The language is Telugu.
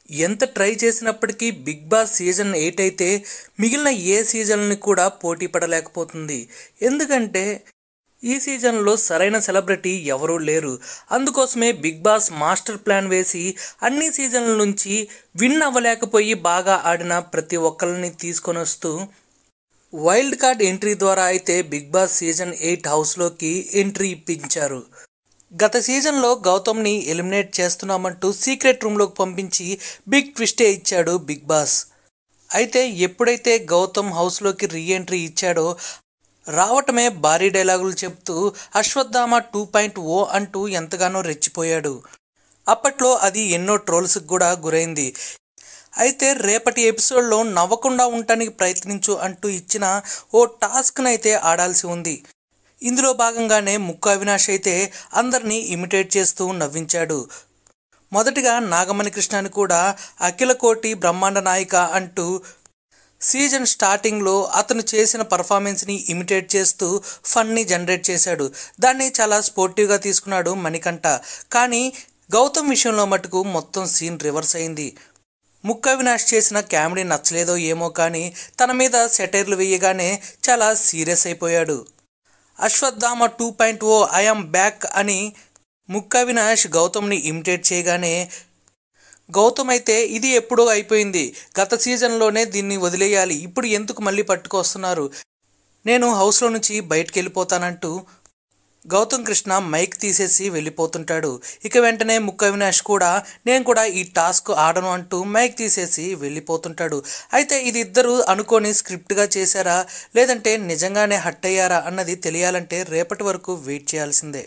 ఎంత ట్రై చేసినప్పటికీ బిగ్ బాస్ సీజన్ 8 అయితే మిగిలిన ఏ సీజన్ని కూడా పోటీ పడలేకపోతుంది. ఎందుకంటే ఈ సీజన్లో సరైన సెలబ్రిటీ ఎవరూ లేరు. అందుకోసమే బిగ్ బాస్ మాస్టర్ ప్లాన్ వేసి అన్ని సీజన్ల నుంచి విన్ అవ్వలేకపోయి బాగా ఆడిన ప్రతి ఒక్కరిని తీసుకొని వస్తూ వైల్డ్ కార్డ్ ఎంట్రీ ద్వారా అయితే బిగ్ బాస్ సీజన్ 8 హౌస్లోకి ఎంట్రీ ఇప్పించారు. గత సీజన్లో గౌతమ్ని ఎలిమినేట్ చేస్తున్నామంటూ సీక్రెట్ రూమ్లోకి పంపించి బిగ్ ట్విస్టే ఇచ్చాడు బిగ్ బాస్. అయితే ఎప్పుడైతే గౌతమ్ హౌస్లోకి రీఎంట్రీ ఇచ్చాడో రావటమే భారీ డైలాగులు చెప్తూ అశ్వత్థామ 2.0 అంటూ ఎంతగానో రెచ్చిపోయాడు. అప్పట్లో అది ఎన్నో ట్రోల్స్కి కూడా గురైంది. అయితే రేపటి ఎపిసోడ్లో నవ్వకుండా ఉండటానికి ప్రయత్నించు అంటూ ఇచ్చిన ఓ టాస్క్ను అయితే ఆడాల్సి ఉంది. ఇందులో భాగంగానే ముక్కు అవినాష్ అయితే అందరినీ ఇమిటేట్ చేస్తూ నవ్వించాడు. మొదటిగా నాగమణి కృష్ణని కూడా అఖిల కోటి బ్రహ్మాండ నాయిక అంటూ సీజన్ స్టార్టింగ్లో అతను చేసిన పర్ఫార్మెన్స్ని ఇమిటేట్ చేస్తూ ఫన్ని జనరేట్ చేశాడు. దాన్ని చాలా స్పోర్టివ్గా తీసుకున్నాడు మణికంఠ. కానీ గౌతమ్ విషయంలో మటుకు మొత్తం సీన్ రివర్స్ అయింది. ముక్కు అవినాష్ చేసిన కామెడీ నచ్చలేదో ఏమో కానీ తన మీద సెటైర్లు వేయగానే చాలా సీరియస్ అయిపోయాడు. అశ్వత్థామ 2.0 ఐఎమ్ బ్యాక్ అని ముక్కు అవినాష్ గౌతమ్ని ఇమిటేట్ చేయగానే గౌతమ్ అయితే ఇది ఎప్పుడో అయిపోయింది, గత సీజన్లోనే దీన్ని వదిలేయాలి, ఇప్పుడు ఎందుకు మళ్ళీ పట్టుకొస్తున్నారు, నేను హౌస్లో నుంచి బయటకు వెళ్ళిపోతానంటూ గౌతమ్ కృష్ణ మైక్ తీసేసి వెళ్ళిపోతుంటాడు. ఇక వెంటనే ముక్కు అవినాష్ కూడా నేను కూడా ఈ టాస్క్ ఆడను అంటూ మైక్ తీసేసి వెళ్ళిపోతుంటాడు. అయితే ఇది ఇద్దరు అనుకొని స్క్రిప్ట్గా చేశారా లేదంటే నిజంగానే హట్ అయ్యారా అన్నది తెలియాలంటే రేపటి వరకు వెయిట్ చేయాల్సిందే.